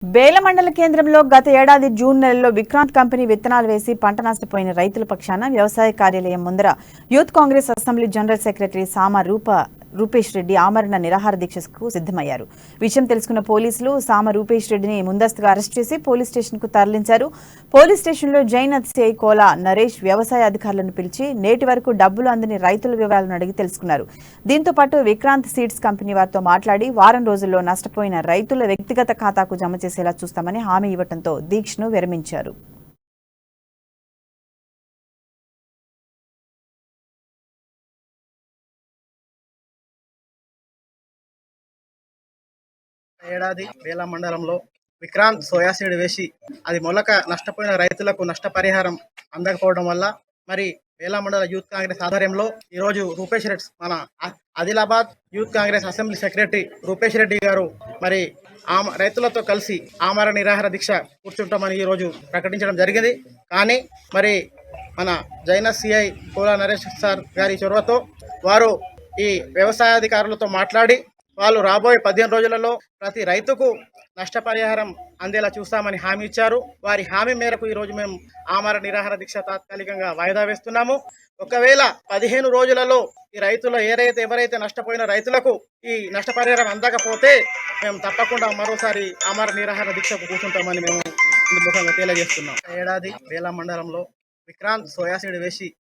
బేల మండల కేంద్రంలో గత ఏడాది జూన్ నెలలో విక్రాంత్ కంపెనీ విత్తనాలు వేసి పంట నష్టపోయిన రైతుల పక్షాన వ్యవసాయ కార్యాలయం ముందర youth Congress assembly general secretary సామ రూపేష్ రెడ్డి ఆమరణ నిరాహార దీక్షకు సిద్ధమయ్యారు. విషయం తెలుసుకున్న పోలీసులు సామ రూపేష్ రెడ్డిని ముందస్తుగా అరెస్ట్ చేసి పోలీస్ స్టేషన్ కు తరలించారు. పోలీస్ స్టేషన్లో జైనత్ సిఐ కోలా నరేష్ వ్యవసాయ అధికారులను పిలిచి నేటి వరకు డబ్బులు అందని రైతుల వివరాలను అడిగి తెలుసుకున్నారు. దీంతో పాటు విక్రాంత్ సీడ్స్ కంపెనీ వారితో మాట్లాడి వారం రోజుల్లో నష్టపోయిన రైతుల వ్యక్తిగత ఖాతాకు జమ చేసేలా చూస్తామని హామీ ఇవ్వడంతో దీక్షను విరమించారు. ఏడాది బేల మండలంలో విక్రాంత్ సోయా సీడ్ వేసి అది మొలక నష్టపోయిన రైతులకు నష్టపరిహారం అందకపోవడం వల్ల మరి బేల మండల యూత్ కాంగ్రెస్ ఆధ్వర్యంలో ఈరోజు రూపేష్ రెడ్డి మన Adilabad youth Congress assembly secretary Rupesh Reddy గారు మరి రైతులతో కలిసి ఆమరణ నిరాహార దీక్ష కూర్చుంటామని ఈరోజు ప్రకటించడం జరిగింది. కానీ మరి మన జైన సిఐ కోలా నరేష్ సార్ గారి చొరవతో వారు ఈ వ్యవసాయాధికారులతో మాట్లాడి వాళ్ళు రాబోయే 15 రోజులలో ప్రతి రైతుకు నష్టపరిహారం అందేలా చూస్తామని హామీ ఇచ్చారు. వారి హామీ మేరకు ఈరోజు మేము ఆమరణ నిరాహార దీక్ష తాత్కాలికంగా వాయిదా వేస్తున్నాము. ఒకవేళ 15 రోజులలో ఈ రైతులు ఎవరైతే నష్టపోయిన రైతులకు ఈ నష్టపరిహారం అందకపోతే మేము తప్పకుండా మరోసారి ఆమరణ నిరాహార దీక్షకు కూర్చుంటామని మేము ముఖ్యంగా తెలియజేస్తున్నాం. ఏడాది బేల మండలంలో విక్రాంత్ సోయా సీడ్ వేసి